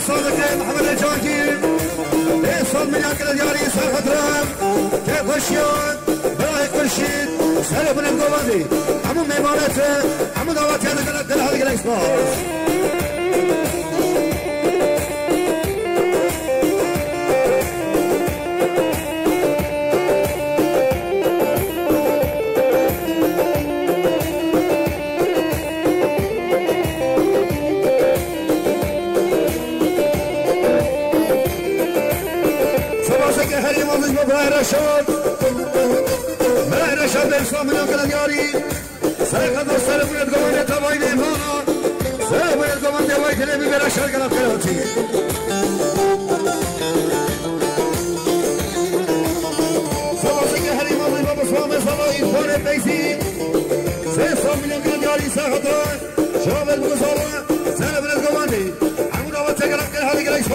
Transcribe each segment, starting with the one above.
صادق محمد الجاكي صوت من ياكل الياري صار خطران كيف الشيوت برايك بالشيد سلف من القوادي عمو ميمانته عمو دواتي هذا قلت دل هذا قلت من ياكل الياري سلف سلف من القوادي تباين إمانا سلف من القوادي وايد اللي بيبرا شرق الأبكاراتي سباسك هري ماضي بابا سلامي صلاحي فاري بيسي سيصام من ياكل الياري ساخطا شاب المقصارة سلف من القوادي عمود أواتك الأبكار هذه قليش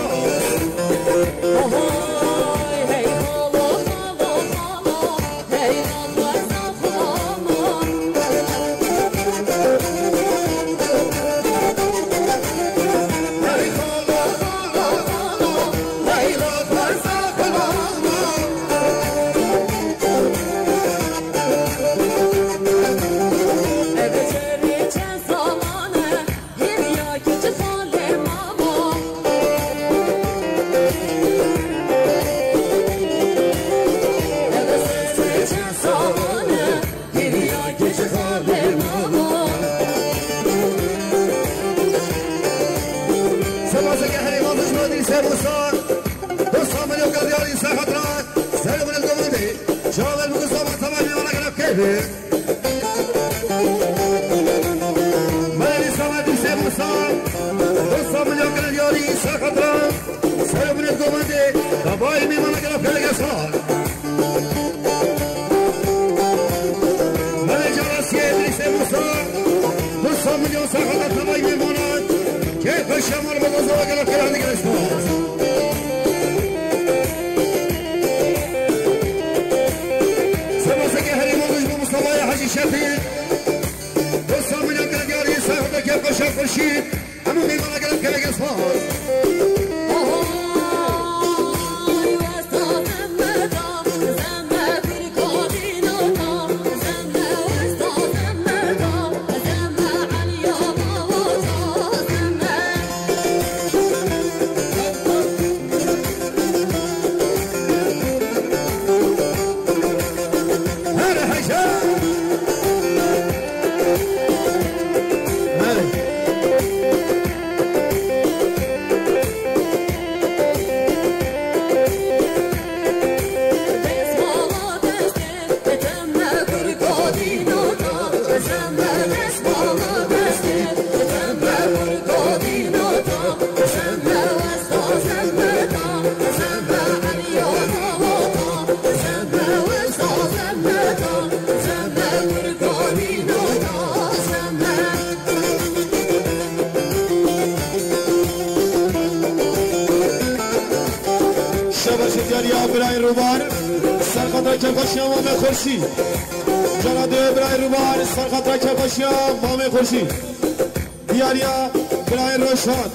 دیاریا برای روشان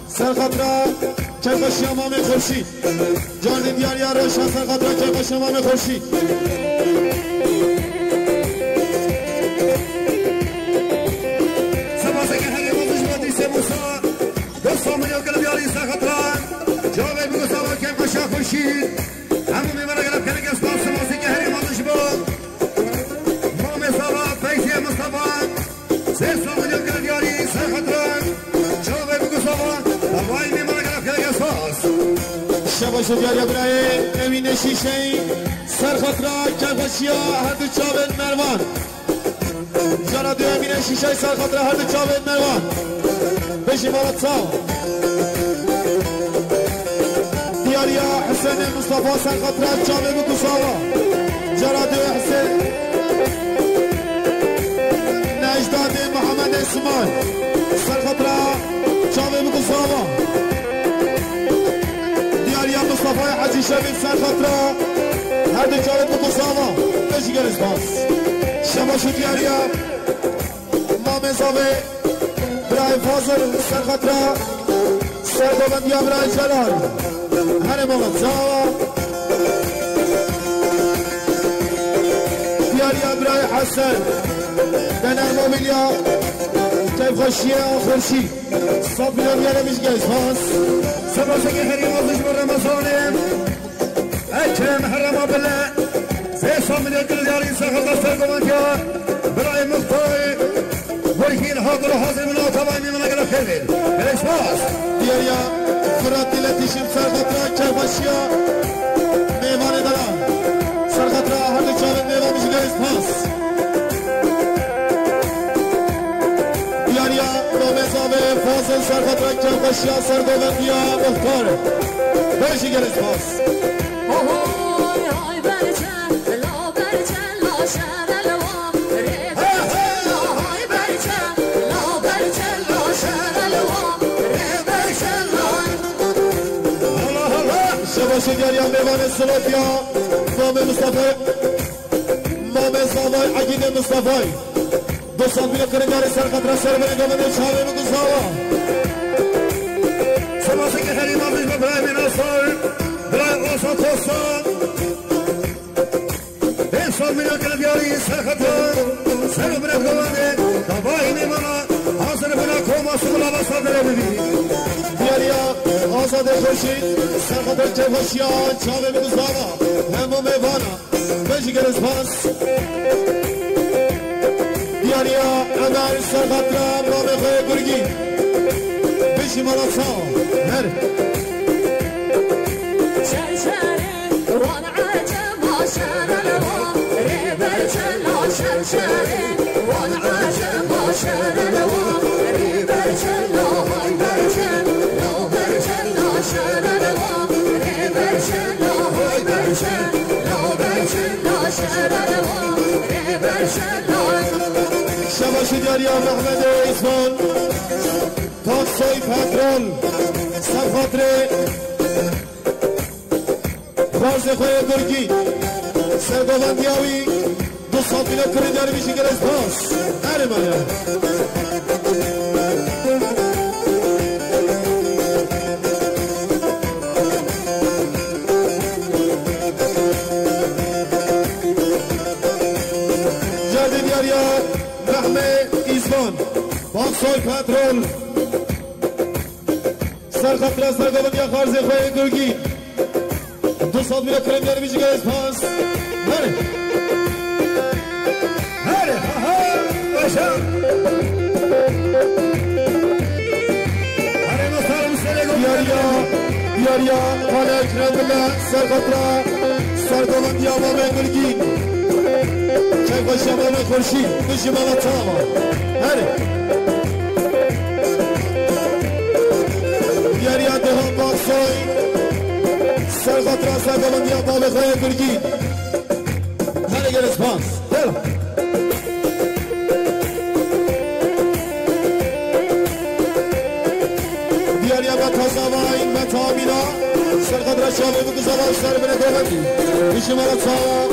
سرخطرا چکشی امام خورشید جان دیاریا روشان سرخطرا چکشی امام خورشید سباسه که هری موزش بودی سه موسا دوستا ملیو کل بیاری سرخطرا جوابه بگو سوا که قشا خورشید همون میمونه گلب کنه که اسباب سباسه که هری موزش بود مام سوا فیسی مصطفى سه سا ملیو کل بیاری سرخطرا جوابه بگو سوا دوایی میمونه گلب کنه که اسباب شباش دیاریا برای امین شیشه سرخطرا چکشیا هر دو چاوه مروان جانا دو امین شیشه سرخطرا هر دو چاوه مروان بشی مالت ساو دیاریا حسین مصطفى سرخطرا چاوه بگو ساوا جانا دو حسین نجداد محمد اسماعیل سرخطرا چاوه بگو ساوا دیاریا مصطفى حجی شبیل سرخطرا هر دو چاوه بگو ساوا بشی گرز باز شباشو دیاریا مام زاوه برای فاضل سرخطرا سرگوبند یا برای جلال هر موقع زاوا دیاریا برای حسن دنر موبیلیا کیف خوشیه خورشی صاف میلان یاره بیش گیز پاس سباسه که هریم آزش بر رمضانیم اکرم حرما بله 300 میلیون دل دیاری سخت سرگوبند یا برای مختاری ورکین حاضر و حاضر من آتابای میمونه گره خیلی بلیش باز دیاریا فرات دیلتیشیم سرگوبرا کیف خوشیه میوان دارم سرگوبرا هر دو چاوه میوان بیش گیز پاس دیاریا نومزاوه فاصل سرگوبرا کیف خوشیه سرگوبند یا مختار بیشی گیز پاس شباشه دیاریا میوان سلوفیا مام مصطفی مام زاوای عقید مصطفی 200 میلیون کرندار سرقطره سر بری گمنه چاوه بگو زاوا سباسه که هریم آزش برای مناصر برای آسا توسان 500 میلیون دل دیاری سخت سرگوبند گوانده آتابای میمونه حاضر بنا کوما سبلا بسا داره ببینی دیاریا آزاده خورشید سرخطر که خوشیان چاوه بگو زاوا همو میوانا بیشی گرز پاس دیاریا امر سرخطر رامه خوی گرگی بیشی مالا چا هر شرشره وان عجب شرره ریبر چلا شرشره وان عجب شرره ریبر چلا های برچن لو برچن شرره ریبر چلا های برچن لو برچن شرره ریبر چلا شباش دیاریا محمد اسمان تاکسوی پترول سرخاطره خارز خوی گرگی سرگوبندیاوی 200 میلیون کرندار بیشی گرز پاس هر مایا جرد دیاریا محمد ایزبان باکسوی پترول سرخطره سرگوبندیا خارز خوی گرگی 200 میلیون کرندار بیشی گرز پاس هره هره ها باشا هره مصارم دیاریا دیاریا حالا اکرم بله سرخطره سرگوبندیا مامه گرگی کیف خوشی مامه خورشی بیشی ماما تاما هره دیاریا دهان باکسوی سرخطره سرگوبندیا مامه خوی گرگی هره گرز پاس هره دیاریا با تازاوای متامینا سرقدر شاوه بگو زبان سر بره گوهدی بیشی مالا تاوا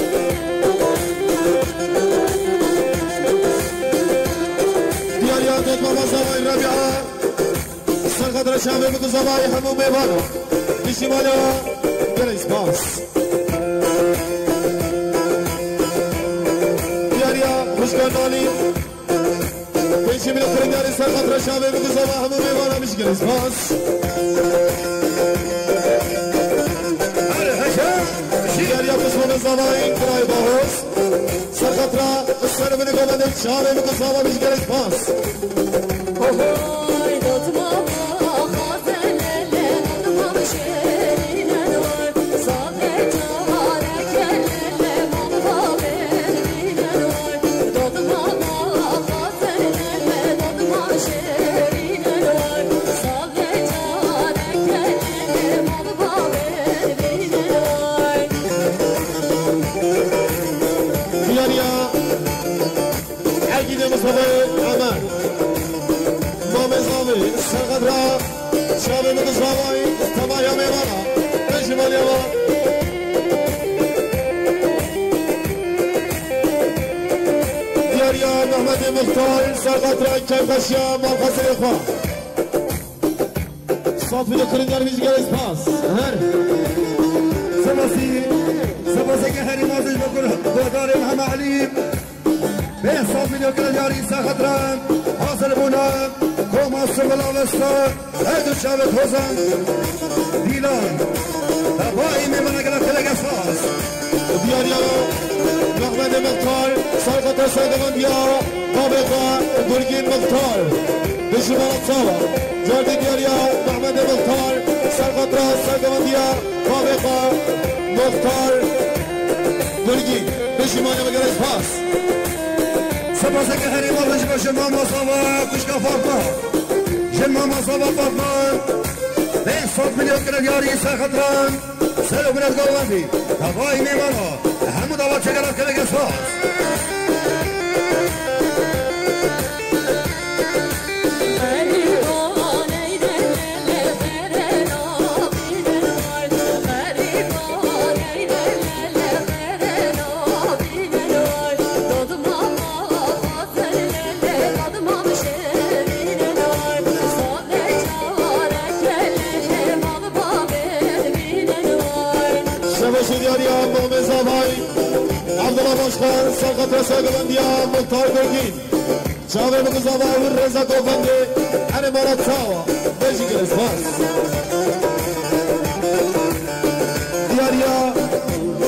دیاریا دوت ماما زبای ربیعه سرقدر شاوه بگو زبای همو میوانا بیشی مالا گریز باس دیاریا خوشگاه نالی بیشی میلو کرنداری سرقدر شاوه بگو زبای همو میوانا بیشی گریز باس دیاریا قسمون زباین برای باهوز سرخطره سر بینه گومنده چاره بگو زبا بیش گرز پاس اوهای دوت ماما خازن لله ماما شیرین انوار صاحب جوارک لله ماما بین انوار دوت ماما خازن لله ماما شیرین انوار صاحب جوارک لله ماما بین انوار دیاریا عقیده مصطفی عمر مامه زاوی سرقدره شابه بگو زبای تمایا میوانا بیشی مالیا با دیاریا محمد مختار سرقدره کیف خوشیا مال خسر خواه صافي لكرنجار بيجي اسباس هر سباسي كهري مازج بقول بوداري محمد علي به صافي لكرنجار إنسا خطران حاصل بونا كوما سبلا وسطا هدو شابت حسن ديلان تباهي ممنا قلب تلك اسباس دياريا محمد مختار سرقة سيدمان ديا طابقة برگين مختار بشمال صابا جاردي دياريا محمد مختار سرقة سيدمان ديا طابقة مختار برگين بشمال مقرش پاس سباسه که هری مالش باشه ماما صابا کشکا فاطمه جن ماما صابا فاطمه به 100 میلیون کرد یاری سرخطران سر و برد گوهندی تبایی میمانا همو دعوت چگرد که بگه ساز سرقة ساقبنديا مختار برگين شاور مقصابا والرزا قوفندي أنا مرات ساوا بيجي كرس باس دياريا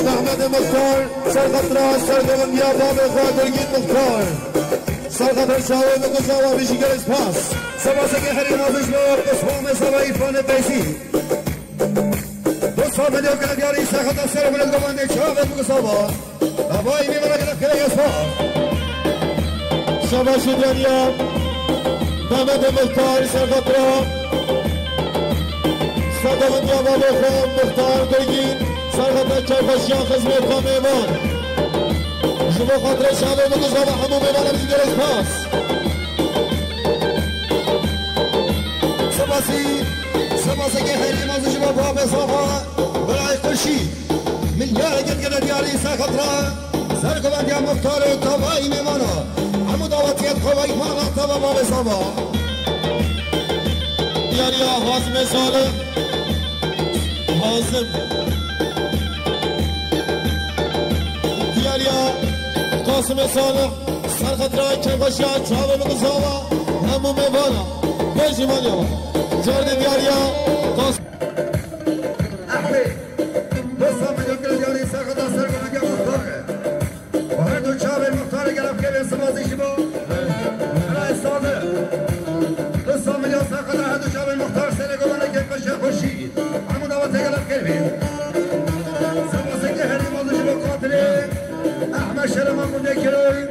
محمد مختار سرقة ساقبنديا باب إخوة برگين مختار سرقة شاور مقصابا بيجي كرس باس سباسه که هری مازش باب اسفام سبا ایفان بیسی دوستان میلیون کرد یاری سرخطا سر و برد گوهندی شاور مقصابا تبایی میمانا قلب که بگه ساز شباش دنیا محمد مختار سرقطرا ساقبندیا باب إخوة مختار برگين سرقة چرخشیان خزمت با میوان شما خاطر شاور مقصابا همو میوان بيجي كرس باس سباسه که هری مازش با باب صافا برای کشی ملیار گرد دیاری سرخطران سرگوند یا مختار و تبایی میمانا همو دعوتیت خواه مانا تبا باب صافا دياريا حازم صالح حازم دياريا قاسم صالح سرخطرا كربشيان چاوه مقصابا همو میوانا بيجي ماليا جارد دياريا قاسم احمد دوستان میلیون یاری سرخطا سرگوند یا مختاره و هر دو چاوه مختار گرفت که به سبازی شما برای صادق دوستان میلیون سرخطا هر دو چاوه مختار سرگوند که کشه خوشید همو دعوت گرفت کردیم سبازی که هری مازش با قاتل احمد شرمان بوده کروی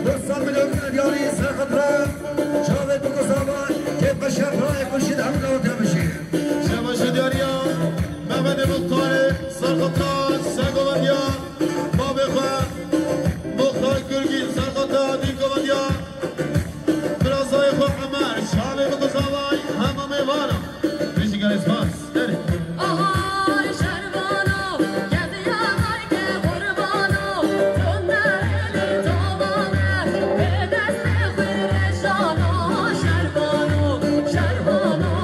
دوستان میلیون یاری سرخطا چاوه بگذابا که کشه رای خوشید همو دعوت بشید شباش دياريا محمد مختار سرقطرا ساقبنديا باب إخوة مختار برگين سرقطرا دينكونديا برازا إخوة عمر شاور مقصابا همو میوانا بيجي كرس باس آهای شربانو گذیا که قربانو دنبال تابانه به دست خرشانو شربانو شربانو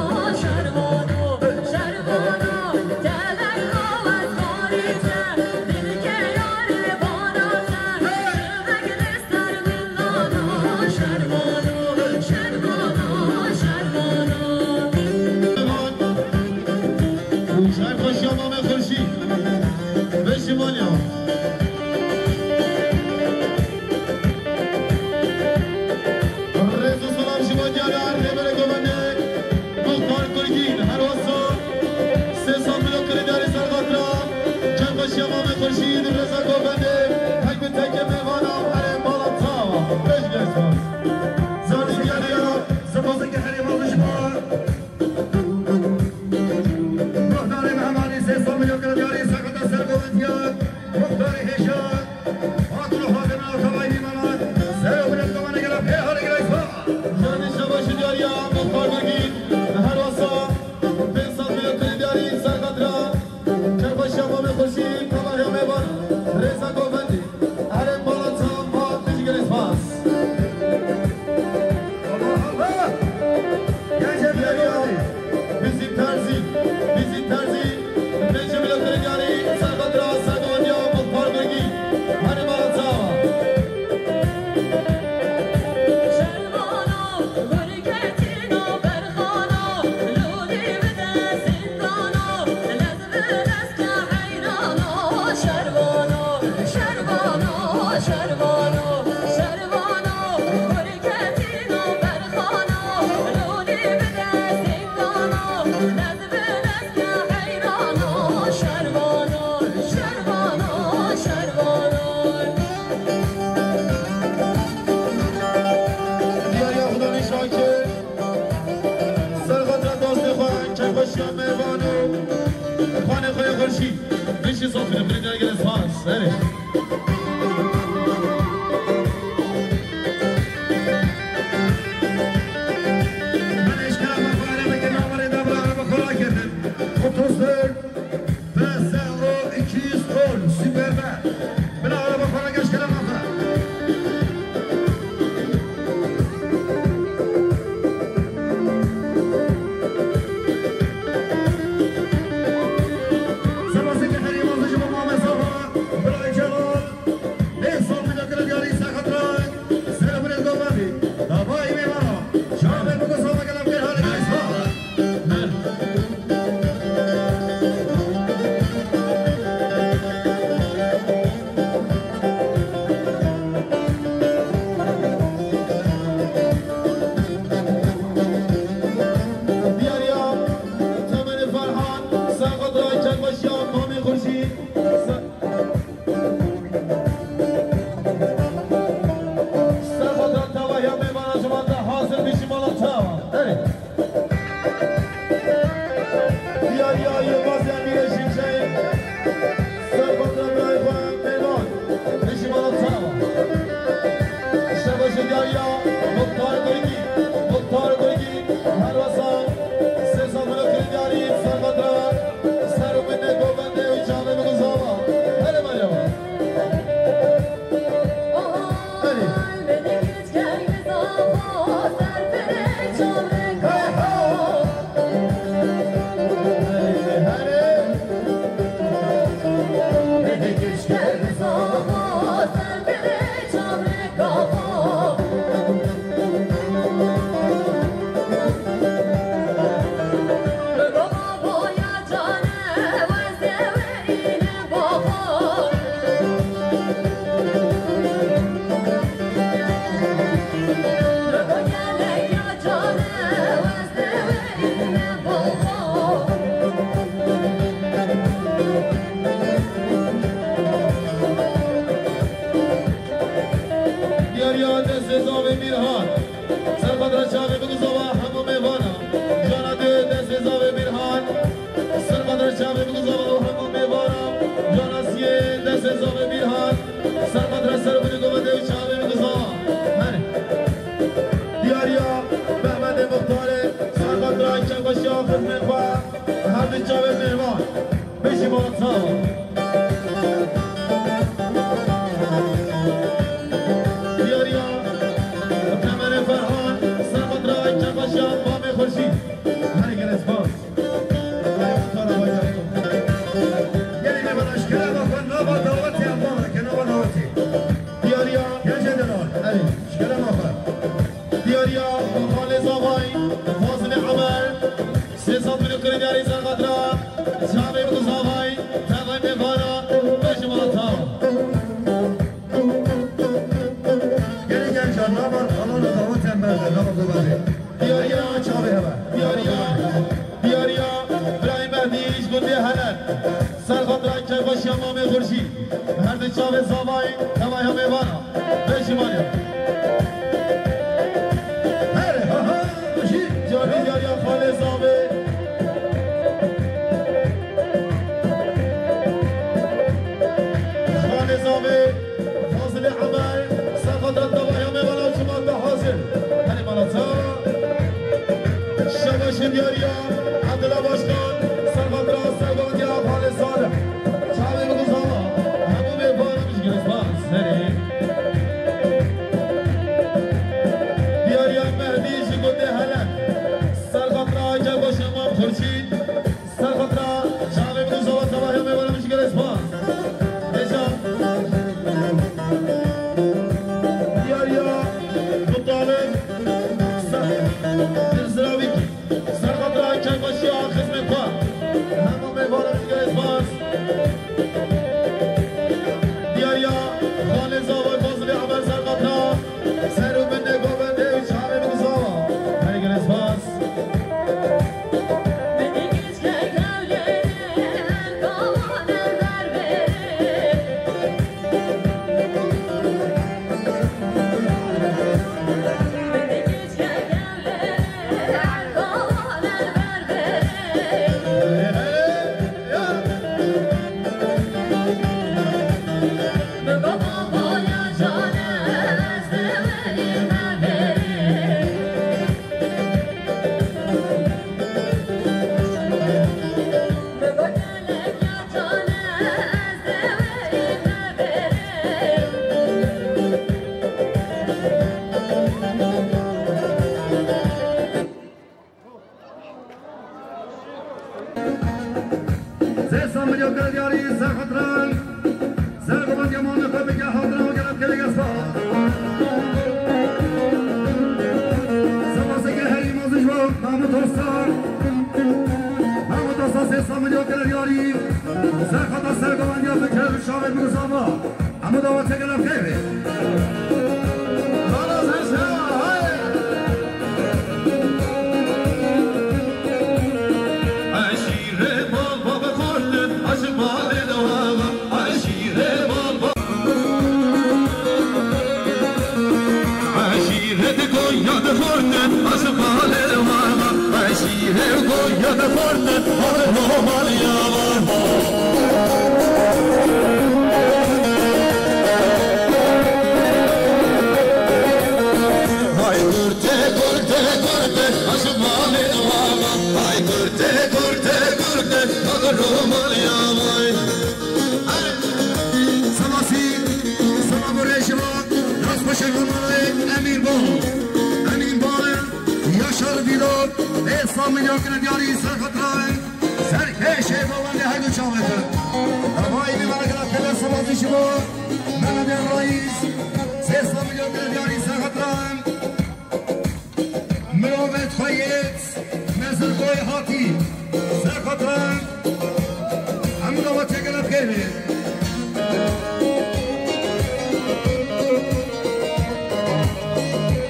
خورشید میشی صافی نکنید در گرس پاس بریم Beni 300 میلیون دیاری سرخطران سرگوبند یمان نفر بگه حاضران و گرم کلیگ اسفا سپاسه که هری موزش با محمود دوستان 300 میلیون دیاری سرخطر سرگوبند یا فکر شامل میگذابا اما دعوت گرم خیلی میلیون دیاری سرخطران سرکش باونده هر دو چاوته هوایی میمانه که رفته سبازی شما نمده رئیس 300 میلیون دیاری سرخطران مروت خواهیت نزل گوی هاتی سرخطران همون دوات گرم خیلی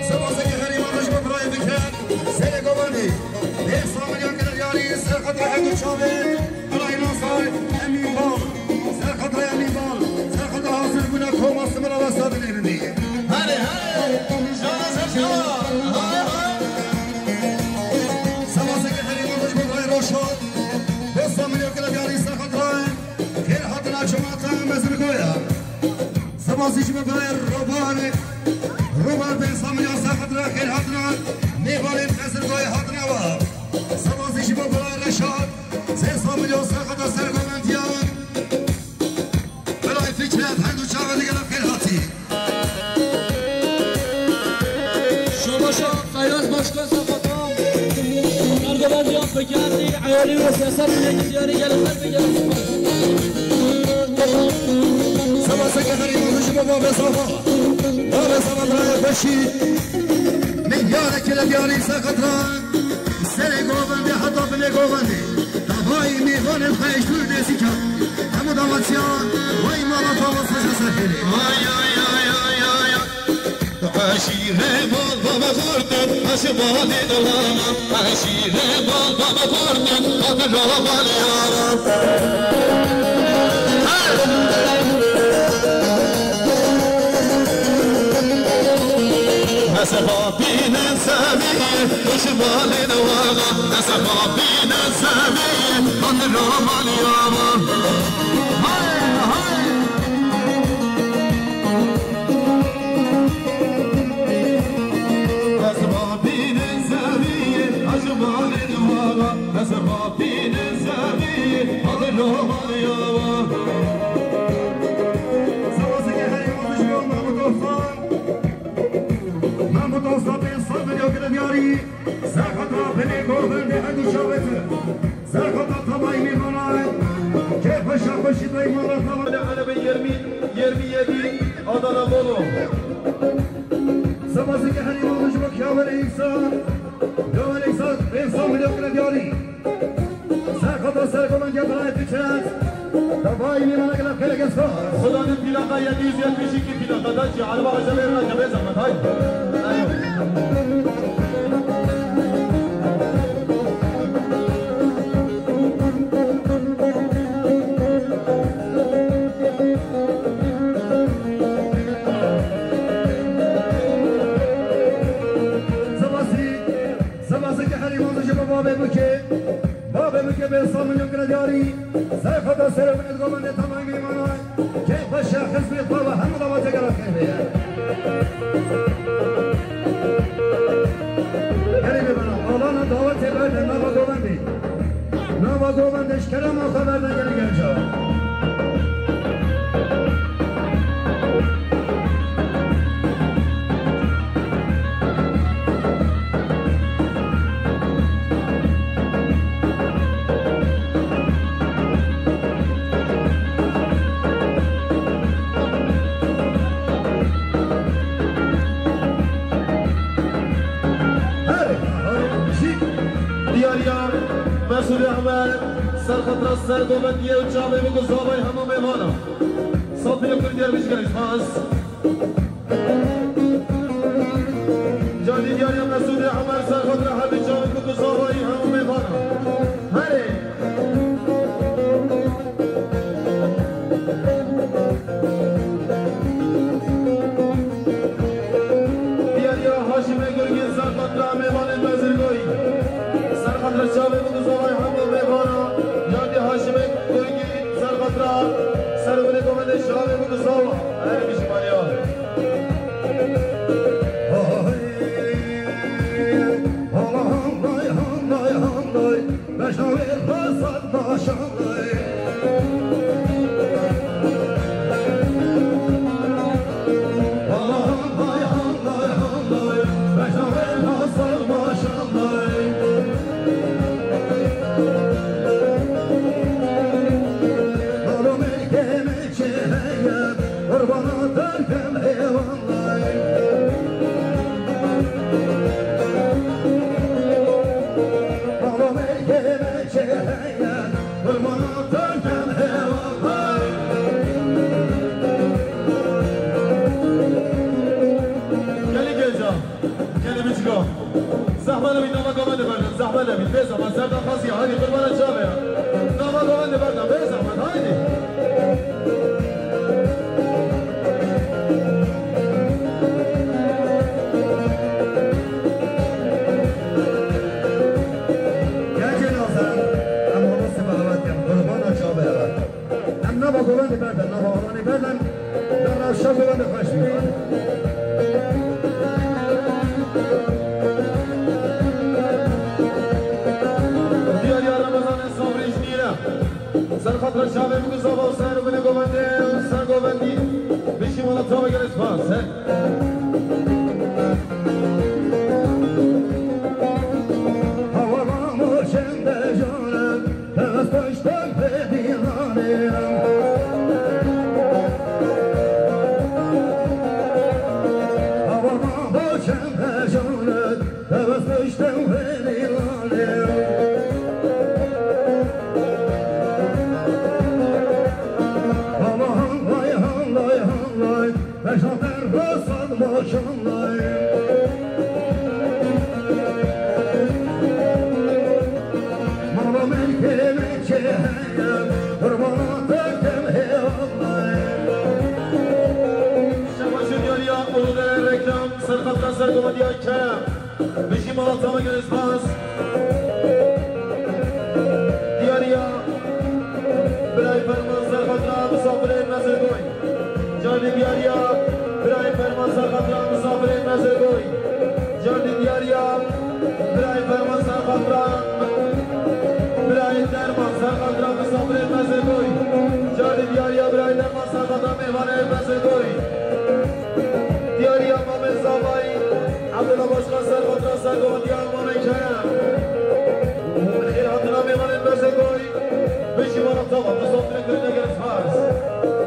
سبازی که غریبانش با برای بکرد سر گوانی 300 میلیون دیاری سرخطر هدو چاوه برای ناصر امین بال سرخطر امین بال سرخطر حاصل بوده کوماست مرا وستاد نیرنی هلی هلی شانا سرشا سبازه که خریمانش برای روشاد 200 میلیون دیاری سرخطر خیل حتنا چماتا مزر گویا سبازه که برای روبار 200 میلیون سرخطر خیل حتنا میبالیم مزر گویا حتنا و سبازیشی با برای رشاد 300 میلیون سرخطر سرگومندیان برای فکرت هر دو چاوه دیگر خیل حاتی شما خیال باشکن سرخطران سرگومندیان بگردی عیالی و سیاست میلیون دیاری گلتر بگرد سبازه که خریمانش با باب صافا برای بشید میلیاره که دیاری سرخطران سر گوبنده حتی بله گوبنده دبایی میوان خیش دور دیسی کن همو داماتیان وای مالا تاواز خشا سرخیلی آی آی آی آی آی عشیره بال بابا خوردن عشبال دلانم عشیره بال بابا خوردن آقا رابال یارم نسبا بین زمین عشبال دلانم نسبا بین زمین آقا رابال یارم های های نسبابين الزاوية أجمال الورى نسبابين الزاوية أضلهم اليوم سواسي هري ومشبون محمود أوصان بيصاب اليوم دياري ساقطها بني قوبن هدو شاوته ساقطها طبعي ميماناي كيف شاف شي مره طبعا على بيرمي يدي أضل بولو سبازی که هری مالش با کامل ایسان میلیون دیاری سرخطا سرگومن که برای پیچت دبایی میمانه که لبخیل گسکار خدا این پیلاقا یدیز ید میشی که پیلاقا دا چی علبا غزه بیرنا که بیزمت های بابه بکه به 100 میلیون دیاری سرخطا سرگومن گوبنده تمام میمانه که بشخص بیطبع و همه دوات گرفت خیلیه یعنی ببینم آلانا دعوت برده نوا گوبندش کرم آخه بردن یعنی گرجا جام مسئول احمد سرخطر سرگوبندیه و جامعه بگو زابای همه میمانا صافی کردیر بشگریش خاص جانی دیاری مسئول احمد سرخطر هر جامعه بگو زابای همه میمانا هره دیاری هاشم گرگی سرخطر میمان مزرگوی سرخطر جامعه بگو زابای همه میمانا جانی هاشم گرگی سرخطر سرونه کومنده شامه بگو زابا هره میشه مانیا زحمه نبید نامه گامنده بردن زحمه نبید بزحمت سردن خاصی هایدی قربانت جامعه نامه گامنده بردن بزحمت هایدی گنج نازم اما همه سباقات کم قربانت جامعه هم نامه گامنده بردن نامه آرانی بردن در روشا گامنده خوش میکنه سرخطر شامه بگو زابا و سر بینه گوونده و سر گووندی بشی مالا تا بگر اسپاس هوا موشنده جانم از پشتم ببینانم هوا موشنده جانم از پشتم ببینانم سرخطر سرگومندی های کرم بشی مالا تا بگر اسپاس دیاریا برای فرمان سرخطر مسافر مزرگوی جانی دیاریا برای فرمان سرخطر مسافر مزرگوی جانی دیاریا برای فرمان سرخطر برای درمان سرخطر مسافر مزرگوی جانی دیاریا برای درمان سرخطر میوان مزرگوی دیاریا مامن زابایی عبدالله باشقا سرخطر سرگوندی آلمان کرم خیر حتنا میوان مزرگوی بشی مالا طبعا مسافر کرده گرس فارس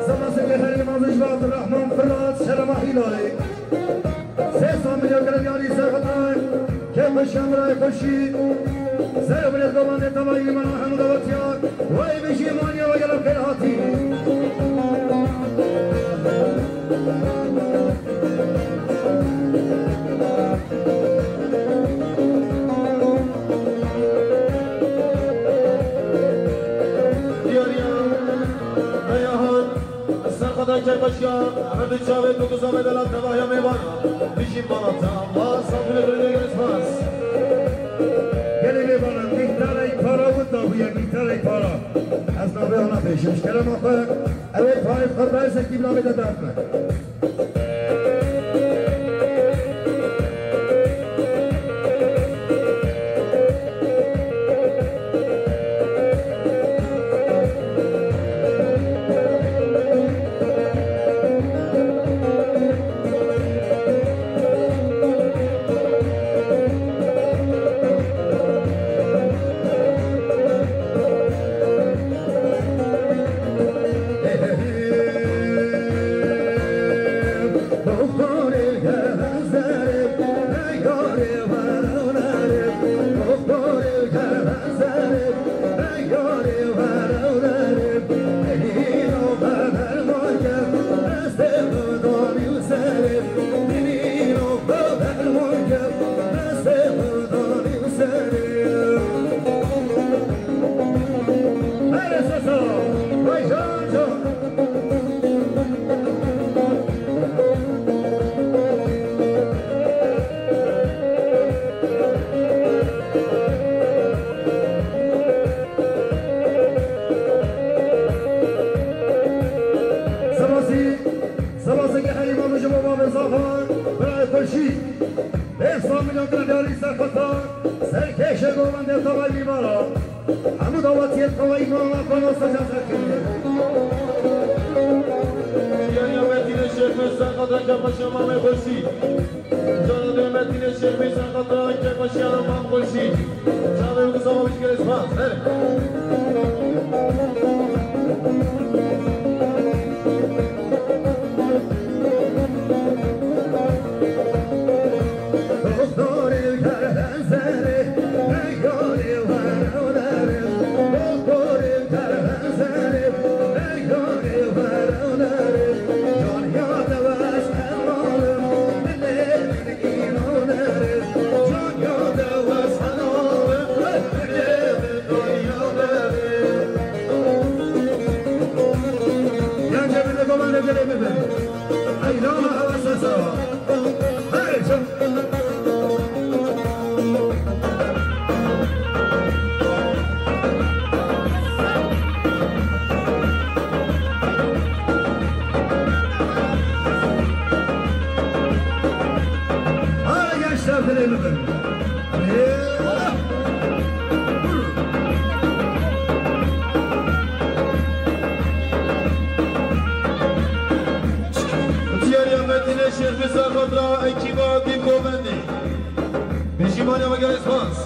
سماسه که هری مازش و عبدالرحمن فراد شرم احیلای 300 میلیون گردیاری سرخطر که بشم رای خوشی سر بلد گوانده تبایی من حمود وطیار وی بشی مانیا و گلم خیر حاتی کربشیا همه چاوه تو گذامه دلم تباهی میبان بیشیم بالا با سافر گریده گرس پاس گلی میبانم بیتر ای پارا بود دابویه بیتر ای پارا از نابه آنا پیشش کرم آخه اوه پایف خربای سکیب نابه دادت من بياني بارا همو دعوتي القوي ما وقنا سجازك دیاری متین شیخ میسن قدر که باشی امام خوشی جان دو متین شیخ میسن قدر که باشی امام خوشی شما بگو سما بیش گریز پاس شیخ میسن قدر اکیبا دیم گوبندی بشیمانی و گریز پاس